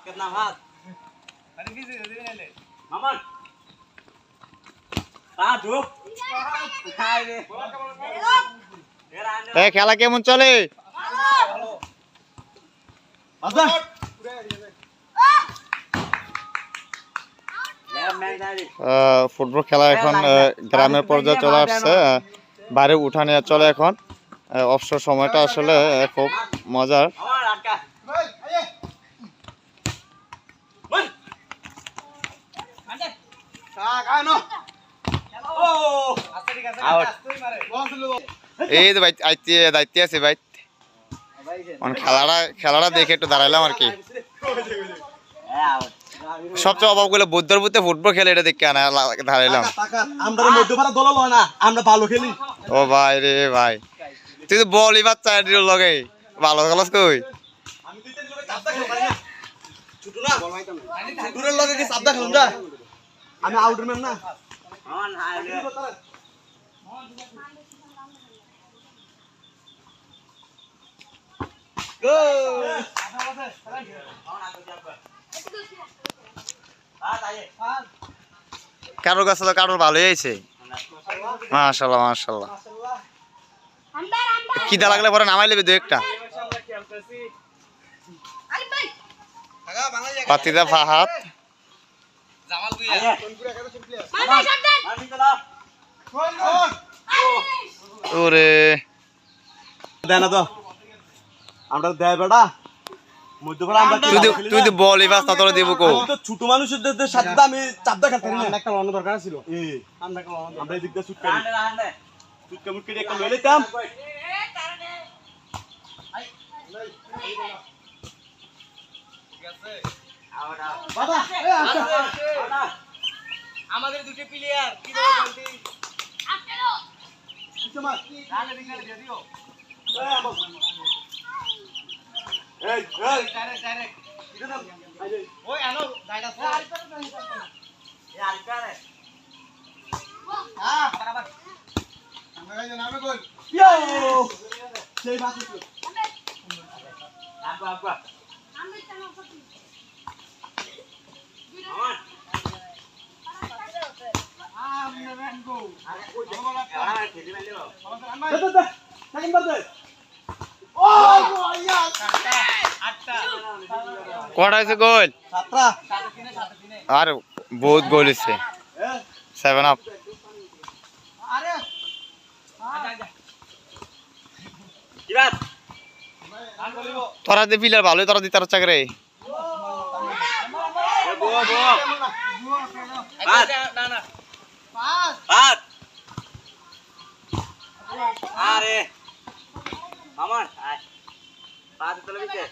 कितना हाथ अरे किसी दे देने ले मामन कहां तू हाय रे এই খেলা কেমন চলে? আদা ফুটবল খেলা এখন গ্রামের পর্যায়ে চলে আসছে, বাইরে উঠা নিয়ে চলে এখন। অবসর সময়টা আসলে খুব মজার। আমার আটকা ওই আন্ডে কানো ও আচ্ছা ঠিক আছে তুই মারে বল দিলো এই যে ভাই দায়িত্বে আছে ভাই, মানে খেলাটা দেখে একটু দাঁড়াইলাম আর কি। সবচেয়ে অভাব গুলো বুদ্ধর বুদ্ধে ফুটবল খেলে এটা দেখে আনা দাঁড়াইলাম। আমরা মধ্যপাড়া দল লয় না, আমরা ভালো খেলি। ও ভাই রে ভাই, তুই তো বল এবার চার লগে ভালো খেলাস কই? আমি দুই তিন জনে চাপদা খেলতে পারি না, ছোট না বল মাইতাম না, ছোটর লগে কি চাপদা খেলুম যা, আমি আউটার ম্যান না। হন হাই রে গো কারোর কাছে তো কারোর ভালোই হয়েছে, মাশাআল্লাহ মাশাআল্লাহ। খিদা লাগলে পরে নামাই লেবে দু একটা। পাতিদা ফাহাদ জামাল ভুইয়া মারবি তো না ওরে দেয় না তো, আমরা দেয় বেটা মধ্যপাড়া আমরা তুই তো বল এবার তা তোরা দিব কো? তো ছোট মানুষদের সাথে তো আমি চাপদা খেলতে পারি না, একটা লড়ানো দরকার ছিল। আমরা এদিক দিয়ে শুট করি, শুট কেমন করে একটা লয়ে লইতাম। বাবা আমাদের দুটো প্লেয়ার কি বল বলতি ডালে দিকে দিয়ে দিও এই ডাইরেক্ট ওই আনো দাইডা সে আলকারে হ্যাঁ বরাবর আমরা গাইছে নামে কই ইয়ো সেই বাস তো আগবা আমি চালা করতে আমার আমনে রেনগো আরে ওই আরে খেলি মেলো দে টাইম বার দে ও ইয়া আটটা কটা হয়েছে গোল? 7 আর বহুত গোল হয়েছে, 7 আপ। আরে আচ্ছা কি বাত তোরা দে পিলার ভালোই, তোরা দিতে চাকরি রে। বো না না বাত আরে আমার আয় বাত তো লইছে